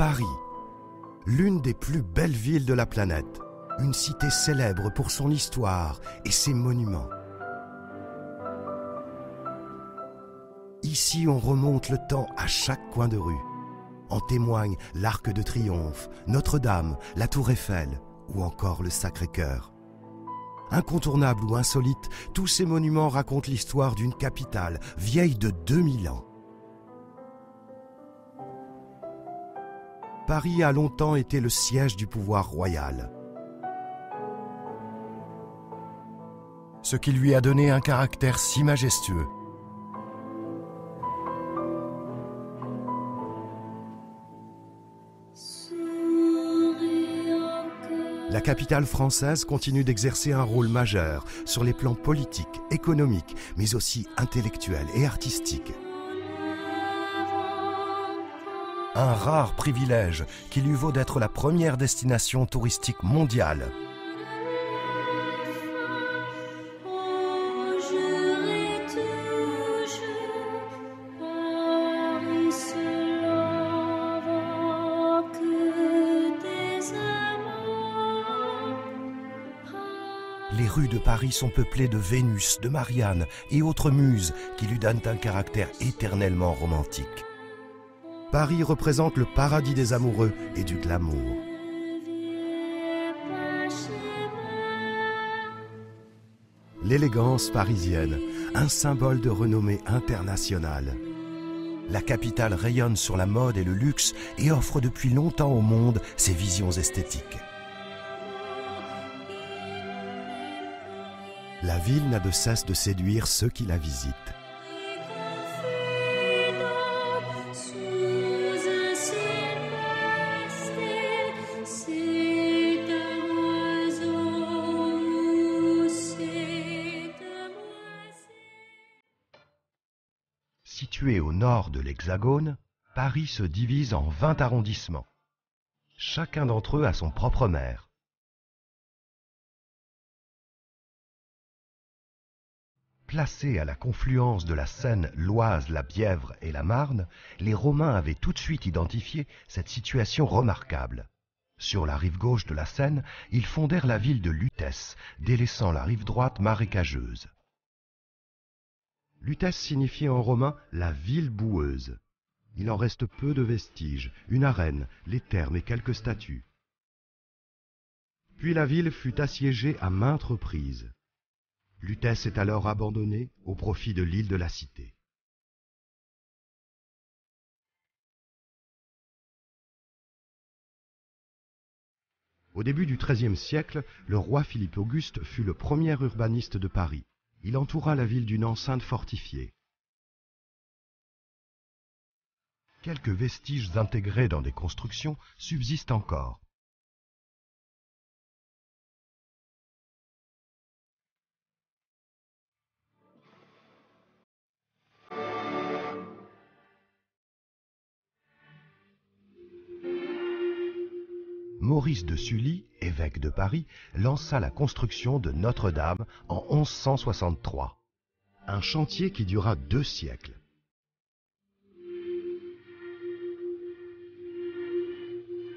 Paris, l'une des plus belles villes de la planète, une cité célèbre pour son histoire et ses monuments. Ici, on remonte le temps à chaque coin de rue. En témoignent l'Arc de Triomphe, Notre-Dame, la Tour Eiffel ou encore le Sacré-Cœur. Incontournables ou insolites, tous ces monuments racontent l'histoire d'une capitale vieille de 2000 ans. Paris a longtemps été le siège du pouvoir royal, ce qui lui a donné un caractère si majestueux. La capitale française continue d'exercer un rôle majeur sur les plans politiques, économiques, mais aussi intellectuels et artistiques. Un rare privilège qui lui vaut d'être la première destination touristique mondiale. Les rues de Paris sont peuplées de Vénus, de Marianne et autres muses qui lui donnent un caractère éternellement romantique. Paris représente le paradis des amoureux et du glamour. L'élégance parisienne, un symbole de renommée internationale. La capitale rayonne sur la mode et le luxe et offre depuis longtemps au monde ses visions esthétiques. La ville n'a de cesse de séduire ceux qui la visitent. Situé au nord de l'Hexagone, Paris se divise en 20 arrondissements. Chacun d'entre eux a son propre maire. Placés à la confluence de la Seine, l'Oise, la Bièvre et la Marne, les Romains avaient tout de suite identifié cette situation remarquable. Sur la rive gauche de la Seine, ils fondèrent la ville de Lutèce, délaissant la rive droite marécageuse. Lutèce signifiait en romain la ville boueuse. Il en reste peu de vestiges, une arène, les thermes et quelques statues. Puis la ville fut assiégée à maintes reprises. Lutèce est alors abandonnée au profit de l'île de la Cité. Au début du XIIIe siècle, le roi Philippe Auguste fut le premier urbaniste de Paris. Il entoura la ville d'une enceinte fortifiée. Quelques vestiges intégrés dans des constructions subsistent encore. Maurice de Sully, évêque de Paris, lança la construction de Notre-Dame en 1163. Un chantier qui dura 2 siècles.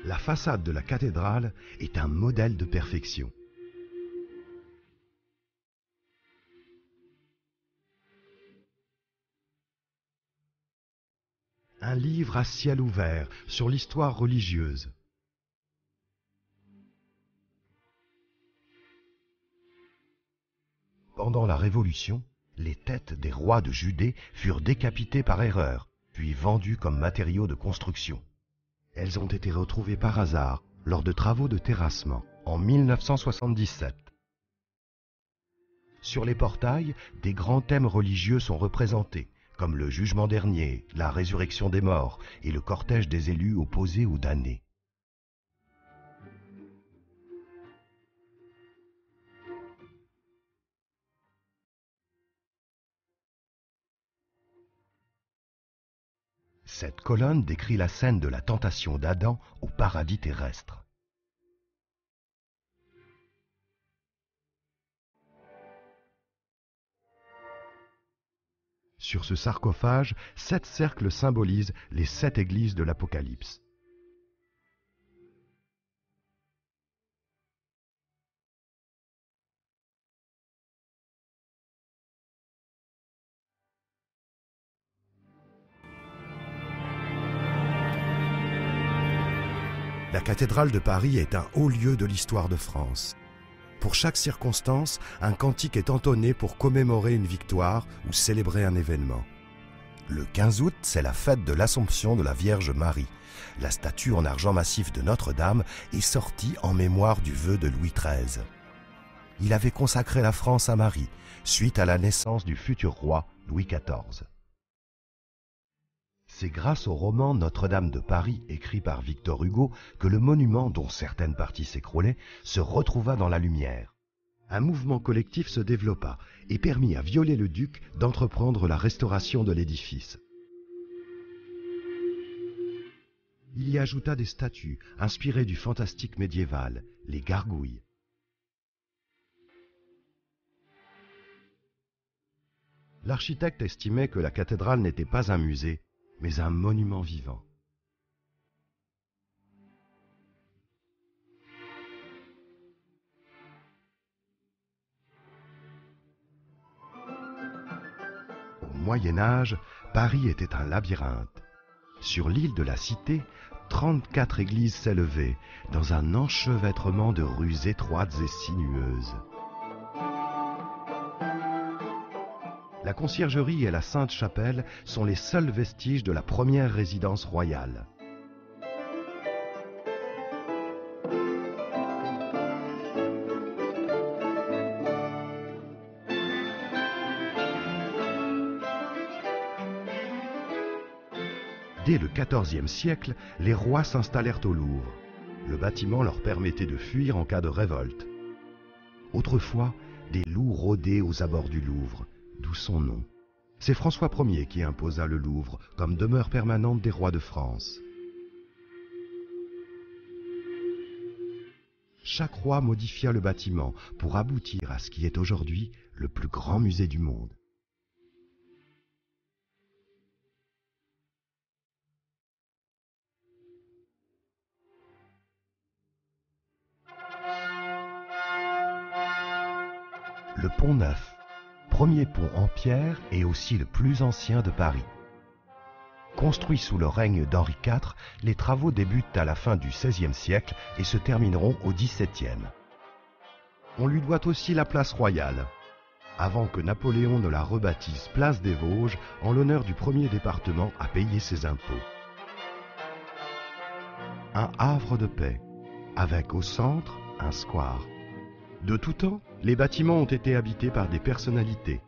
La façade de la cathédrale est un modèle de perfection. Un livre à ciel ouvert sur l'histoire religieuse. Pendant la Révolution, les têtes des rois de Judée furent décapitées par erreur, puis vendues comme matériaux de construction. Elles ont été retrouvées par hasard lors de travaux de terrassement en 1977. Sur les portails, des grands thèmes religieux sont représentés, comme le jugement dernier, la résurrection des morts et le cortège des élus opposés aux damnés. Cette colonne décrit la scène de la tentation d'Adam au paradis terrestre. Sur ce sarcophage, 7 cercles symbolisent les 7 églises de l'Apocalypse. La cathédrale de Paris est un haut lieu de l'histoire de France. Pour chaque circonstance, un cantique est entonné pour commémorer une victoire ou célébrer un événement. Le 15 août, c'est la fête de l'Assomption de la Vierge Marie. La statue en argent massif de Notre-Dame est sortie en mémoire du vœu de Louis XIII. Il avait consacré la France à Marie, suite à la naissance du futur roi Louis XIV. C'est grâce au roman Notre-Dame de Paris, écrit par Victor Hugo, que le monument, dont certaines parties s'écroulaient, se retrouva dans la lumière. Un mouvement collectif se développa et permit à Viollet-le-Duc d'entreprendre la restauration de l'édifice. Il y ajouta des statues inspirées du fantastique médiéval, les gargouilles. L'architecte estimait que la cathédrale n'était pas un musée, mais un monument vivant. Au Moyen Âge, Paris était un labyrinthe. Sur l'île de la Cité, 34 églises s'élevaient, dans un enchevêtrement de rues étroites et sinueuses. La conciergerie et la Sainte-Chapelle sont les seuls vestiges de la première résidence royale. Dès le XIVe siècle, les rois s'installèrent au Louvre. Le bâtiment leur permettait de fuir en cas de révolte. Autrefois, des loups rôdaient aux abords du Louvre, d'où son nom. C'est François Ier qui imposa le Louvre comme demeure permanente des rois de France. Chaque roi modifia le bâtiment pour aboutir à ce qui est aujourd'hui le plus grand musée du monde. Le Pont Neuf, premier pont en pierre et aussi le plus ancien de Paris. Construit sous le règne d'Henri IV, les travaux débutent à la fin du XVIe siècle et se termineront au XVIIe. On lui doit aussi la place royale, avant que Napoléon ne la rebaptise place des Vosges en l'honneur du premier département à payer ses impôts. Un havre de paix, avec au centre un square. De tout temps, les bâtiments ont été habités par des personnalités.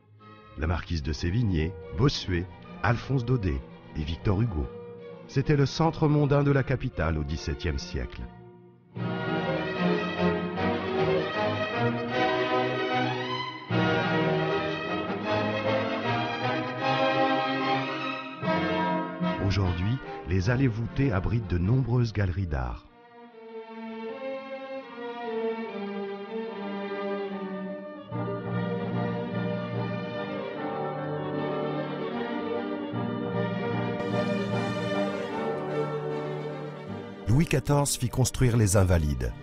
La marquise de Sévigné, Bossuet, Alphonse Daudet et Victor Hugo. C'était le centre mondain de la capitale au XVIIe siècle. Aujourd'hui, les allées voûtées abritent de nombreuses galeries d'art. Louis XIV fit construire les Invalides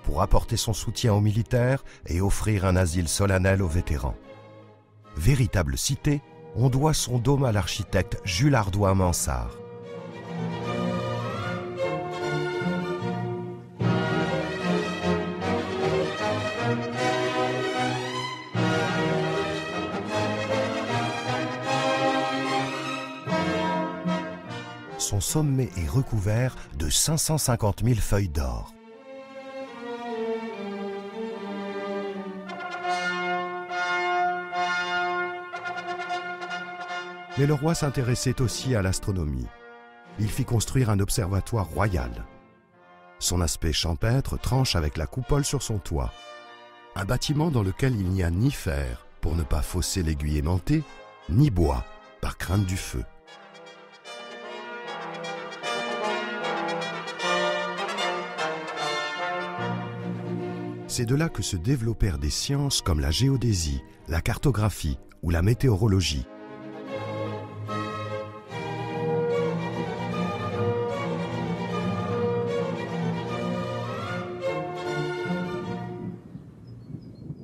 pour apporter son soutien aux militaires et offrir un asile solennel aux vétérans. Véritable cité, on doit son dôme à l'architecte Jules Hardouin-Mansart. Son sommet est recouvert de 550 000 feuilles d'or. Mais le roi s'intéressait aussi à l'astronomie. Il fit construire un observatoire royal. Son aspect champêtre tranche avec la coupole sur son toit. Un bâtiment dans lequel il n'y a ni fer, pour ne pas fausser l'aiguille aimantée, ni bois, par crainte du feu. C'est de là que se développèrent des sciences comme la géodésie, la cartographie ou la météorologie.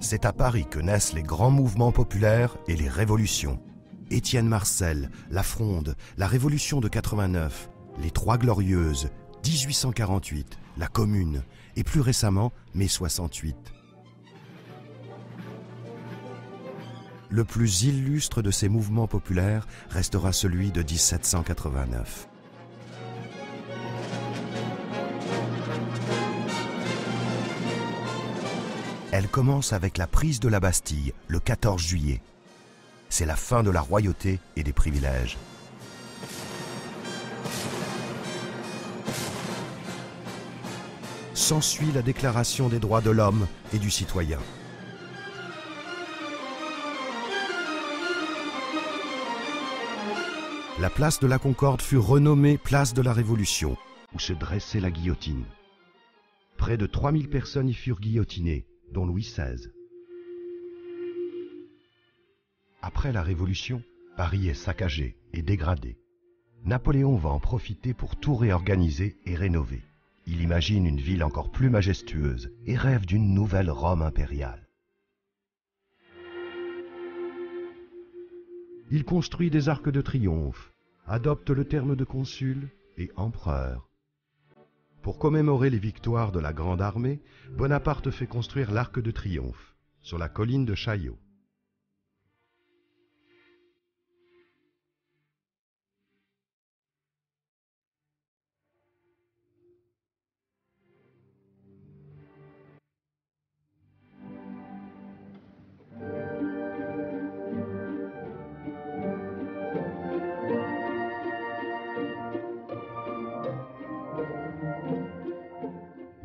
C'est à Paris que naissent les grands mouvements populaires et les révolutions. Étienne Marcel, la Fronde, la Révolution de 89, les Trois Glorieuses, 1848, la Commune et plus récemment mai 68. Le plus illustre de ces mouvements populaires restera celui de 1789. Elle commence avec la prise de la Bastille, le 14 juillet. C'est la fin de la royauté et des privilèges. S'ensuit la déclaration des droits de l'homme et du citoyen. La place de la Concorde fut renommée place de la Révolution, où se dressait la guillotine. Près de 3000 personnes y furent guillotinées, dont Louis XVI. Après la Révolution, Paris est saccagé et dégradé. Napoléon va en profiter pour tout réorganiser et rénover. Il imagine une ville encore plus majestueuse et rêve d'une nouvelle Rome impériale. Il construit des arcs de triomphe, adopte le terme de consul et empereur. Pour commémorer les victoires de la Grande Armée, Bonaparte fait construire l'Arc de Triomphe, sur la colline de Chaillot.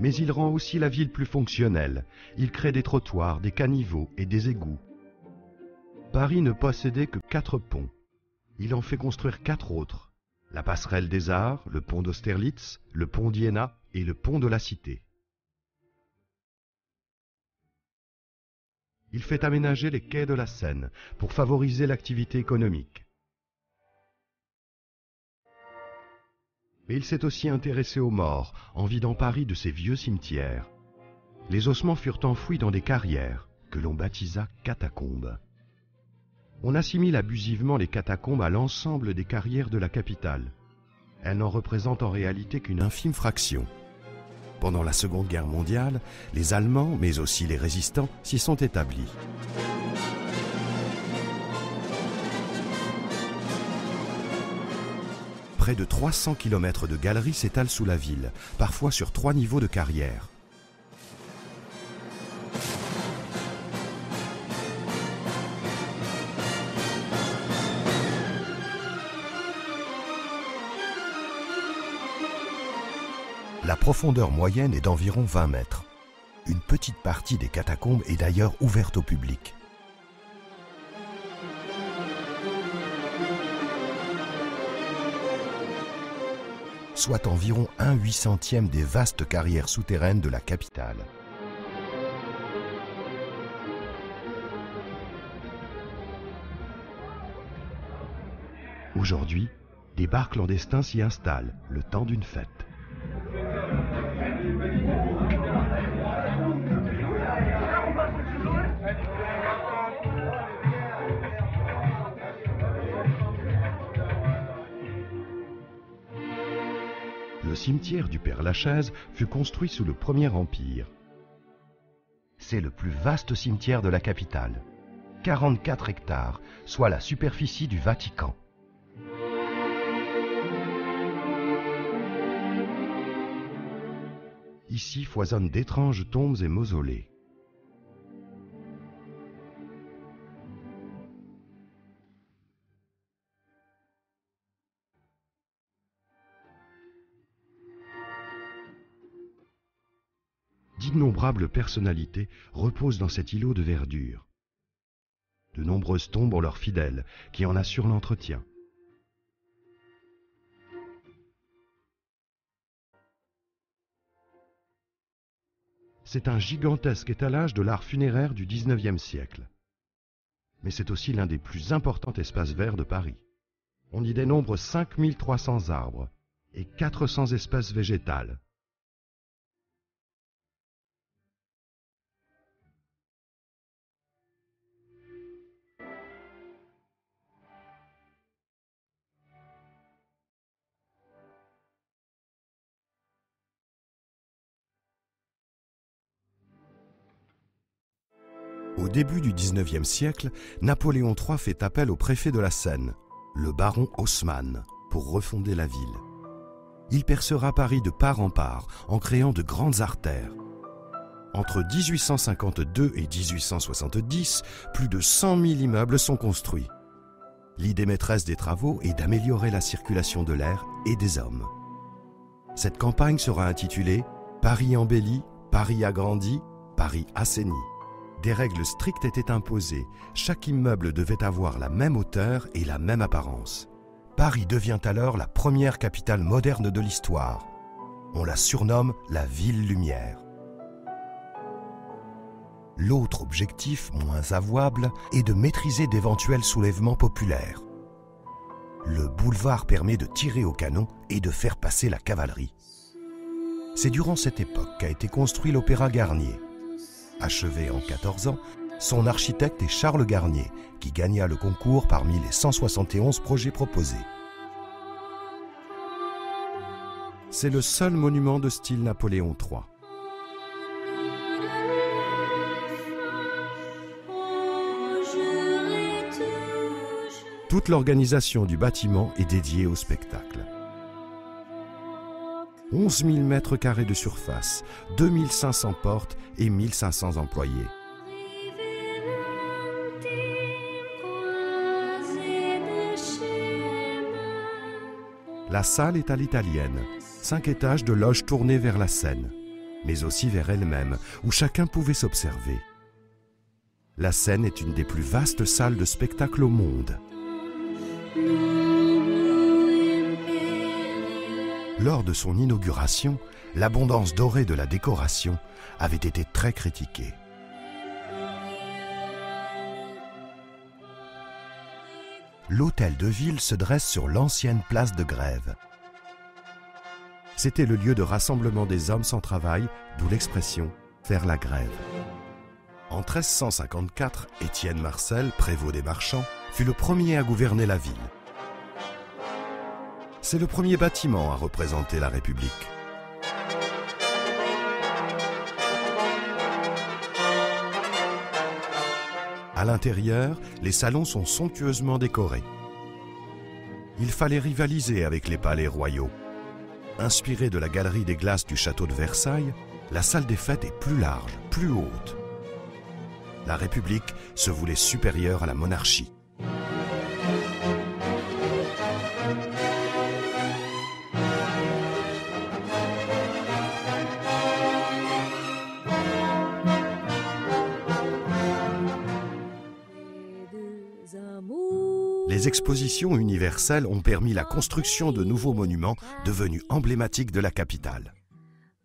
Mais il rend aussi la ville plus fonctionnelle. Il crée des trottoirs, des caniveaux et des égouts. Paris ne possédait que 4 ponts. Il en fait construire 4 autres. La passerelle des Arts, le pont d'Austerlitz, le pont d'Iéna et le pont de la Cité. Il fait aménager les quais de la Seine pour favoriser l'activité économique. Mais il s'est aussi intéressé aux morts en vidant Paris de ses vieux cimetières. Les ossements furent enfouis dans des carrières que l'on baptisa catacombes. On assimile abusivement les catacombes à l'ensemble des carrières de la capitale. Elles n'en représentent en réalité qu'une infime fraction. Pendant la Seconde Guerre mondiale, les Allemands, mais aussi les résistants, s'y sont établis. Près de 300 km de galeries s'étalent sous la ville, parfois sur 3 niveaux de carrière. La profondeur moyenne est d'environ 20 mètres. Une petite partie des catacombes est d'ailleurs ouverte au public. Soit environ 1/800e des vastes carrières souterraines de la capitale. Aujourd'hui, des bars clandestins s'y installent, le temps d'une fête. Le cimetière du Père-Lachaise fut construit sous le Premier Empire. C'est le plus vaste cimetière de la capitale. 44 hectares, soit la superficie du Vatican. Ici foisonnent d'étranges tombes et mausolées. D'innombrables personnalités reposent dans cet îlot de verdure. De nombreuses tombes ont leurs fidèles, qui en assurent l'entretien. C'est un gigantesque étalage de l'art funéraire du XIXe siècle. Mais c'est aussi l'un des plus importants espaces verts de Paris. On y dénombre 5300 arbres et 400 espèces végétales. Au début du XIXe siècle, Napoléon III fait appel au préfet de la Seine, le baron Haussmann, pour refonder la ville. Il percera Paris de part en part en créant de grandes artères. Entre 1852 et 1870, plus de 100 000 immeubles sont construits. L'idée maîtresse des travaux est d'améliorer la circulation de l'air et des hommes. Cette campagne sera intitulée « Paris embelli, Paris agrandi, Paris assaini ». Des règles strictes étaient imposées. Chaque immeuble devait avoir la même hauteur et la même apparence. Paris devient alors la première capitale moderne de l'histoire. On la surnomme la Ville Lumière. L'autre objectif, moins avouable, est de maîtriser d'éventuels soulèvements populaires. Le boulevard permet de tirer au canon et de faire passer la cavalerie. C'est durant cette époque qu'a été construit l'Opéra Garnier. Achevé en 14 ans, son architecte est Charles Garnier, qui gagna le concours parmi les 171 projets proposés. C'est le seul monument de style Napoléon III. Toute l'organisation du bâtiment est dédiée au spectacle. 11 000 mètres carrés de surface, 2 500 portes et 1 500 employés. La salle est à l'italienne, 5 étages de loges tournées vers la Seine, mais aussi vers elle-même, où chacun pouvait s'observer. La Seine est une des plus vastes salles de spectacle au monde. Lors de son inauguration, l'abondance dorée de la décoration avait été très critiquée. L'hôtel de ville se dresse sur l'ancienne place de Grève. C'était le lieu de rassemblement des hommes sans travail, d'où l'expression « faire la grève ». En 1354, Étienne Marcel, prévôt des marchands, fut le premier à gouverner la ville. C'est le premier bâtiment à représenter la République. À l'intérieur, les salons sont somptueusement décorés. Il fallait rivaliser avec les palais royaux. Inspirée de la galerie des glaces du château de Versailles, la salle des fêtes est plus large, plus haute. La République se voulait supérieure à la monarchie. Les expositions universelles ont permis la construction de nouveaux monuments devenus emblématiques de la capitale.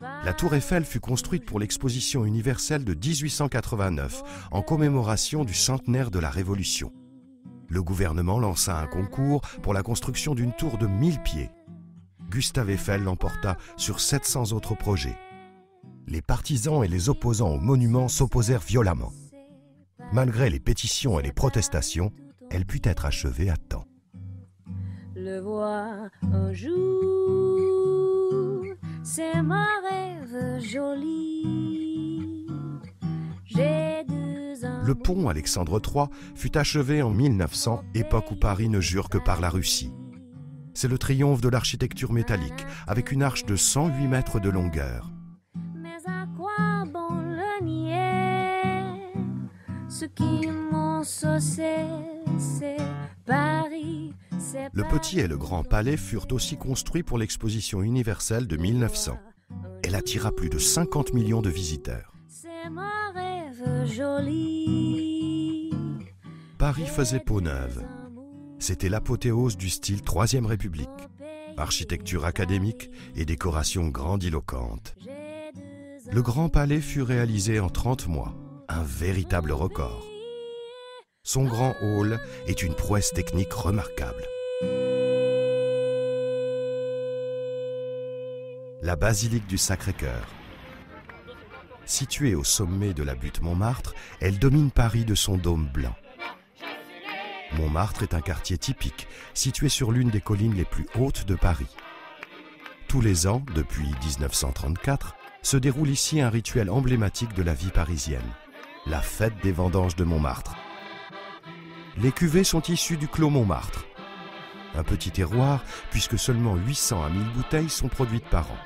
La Tour Eiffel fut construite pour l'exposition universelle de 1889 en commémoration du centenaire de la Révolution. Le gouvernement lança un concours pour la construction d'une tour de 1000 pieds. Gustave Eiffel l'emporta sur 700 autres projets. Les partisans et les opposants au monument s'opposèrent violemment. Malgré les pétitions et les protestations, elle put être achevée à temps. Le voir un jour, c'est mon rêve joli. Le pont Alexandre III fut achevé en 1900, époque où Paris ne jure que par la Russie. C'est le triomphe de l'architecture métallique, avec une arche de 108 mètres de longueur. Mais à quoi bon le nier? Ce qui m'en saucait, c'est Paris. Le Petit et le Grand Palais furent aussi construits pour l'exposition universelle de 1900. Elle attira plus de 50 millions de visiteurs. C'est mon rêve joli. Paris faisait peau neuve. C'était l'apothéose du style Troisième République. Architecture académique et décoration grandiloquente. Le Grand Palais fut réalisé en 30 mois, un véritable record. Son grand hall est une prouesse technique remarquable. La basilique du Sacré-Cœur. Située au sommet de la butte Montmartre, elle domine Paris de son dôme blanc. Montmartre est un quartier typique, situé sur l'une des collines les plus hautes de Paris. Tous les ans, depuis 1934, se déroule ici un rituel emblématique de la vie parisienne, la fête des vendanges de Montmartre. Les cuvées sont issues du Clos Montmartre. Un petit terroir, puisque seulement 800 à 1000 bouteilles sont produites par an.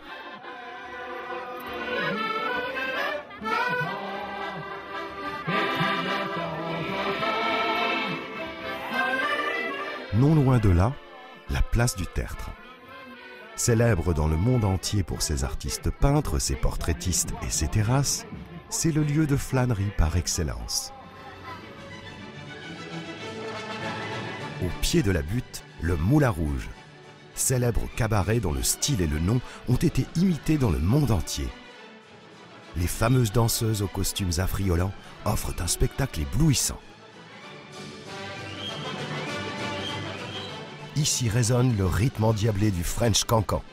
Non loin de là, la place du Tertre. Célèbre dans le monde entier pour ses artistes peintres, ses portraitistes et ses terrasses, c'est le lieu de flânerie par excellence. Au pied de la butte, le Moulin Rouge, célèbre cabaret dont le style et le nom ont été imités dans le monde entier. Les fameuses danseuses aux costumes affriolants offrent un spectacle éblouissant. Ici résonne le rythme endiablé du French Cancan.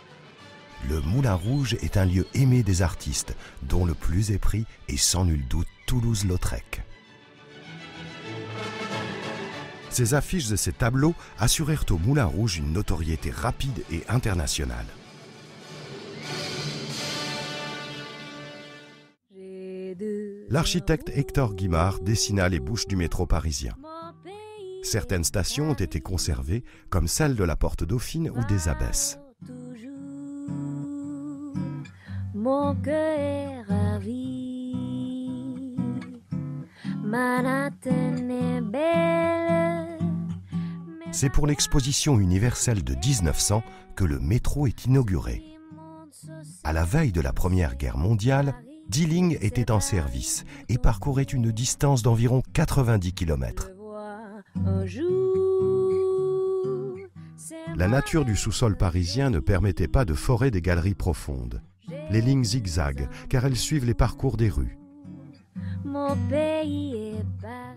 Le Moulin Rouge est un lieu aimé des artistes, dont le plus épris est sans nul doute Toulouse-Lautrec. Ces affiches et ces tableaux assurèrent au Moulin Rouge une notoriété rapide et internationale. L'architecte Hector Guimard dessina les bouches du métro parisien. Certaines stations ont été conservées, comme celle de la Porte Dauphine ou des Abbesses. Mon cœur est ravi, Manhattan est belle. C'est pour l'exposition universelle de 1900 que le métro est inauguré. À la veille de la Première Guerre mondiale, 10 lignes étaient en service et parcouraient une distance d'environ 90 km. La nature du sous-sol parisien ne permettait pas de forer des galeries profondes. Les lignes zigzaguent car elles suivent les parcours des rues. Mon pays est Paris.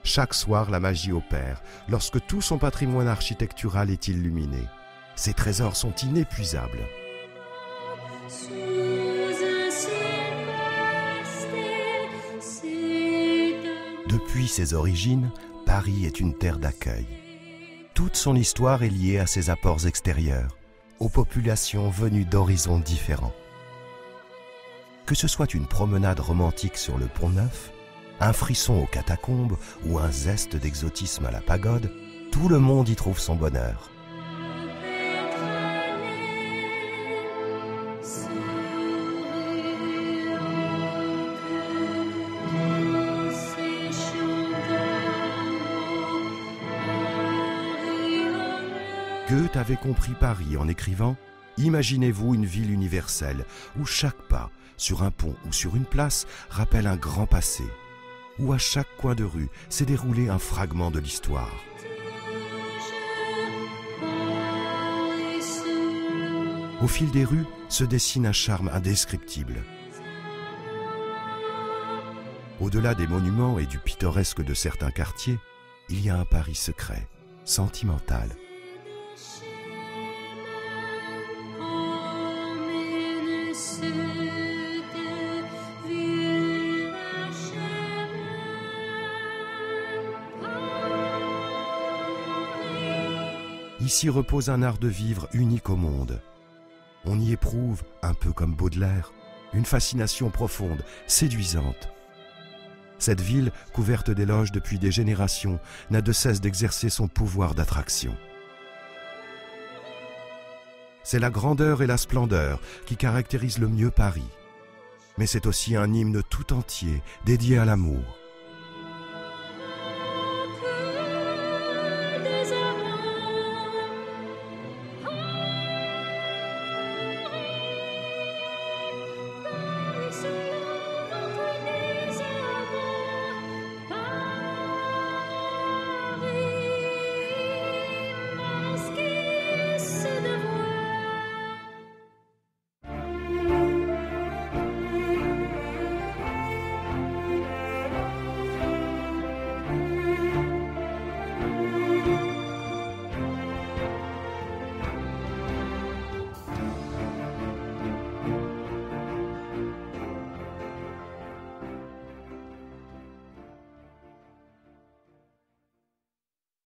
Chaque soir, la magie opère, lorsque tout son patrimoine architectural est illuminé. Ses trésors sont inépuisables. Depuis ses origines, Paris est une terre d'accueil. Toute son histoire est liée à ses apports extérieurs, aux populations venues d'horizons différents. Que ce soit une promenade romantique sur le Pont-Neuf, un frisson aux catacombes ou un zeste d'exotisme à la pagode, tout le monde y trouve son bonheur. Goethe avait compris Paris en écrivant « Imaginez-vous une ville universelle où chaque pas, sur un pont ou sur une place, rappelle un grand passé, où à chaque coin de rue s'est déroulé un fragment de l'histoire. » Au fil des rues se dessine un charme indescriptible. Au-delà des monuments et du pittoresque de certains quartiers, il y a un Paris secret, sentimental. Ici repose un art de vivre unique au monde. On y éprouve, un peu comme Baudelaire, une fascination profonde, séduisante. Cette ville, couverte d'éloges depuis des générations, n'a de cesse d'exercer son pouvoir d'attraction. C'est la grandeur et la splendeur qui caractérisent le mieux Paris. Mais c'est aussi un hymne tout entier dédié à l'amour,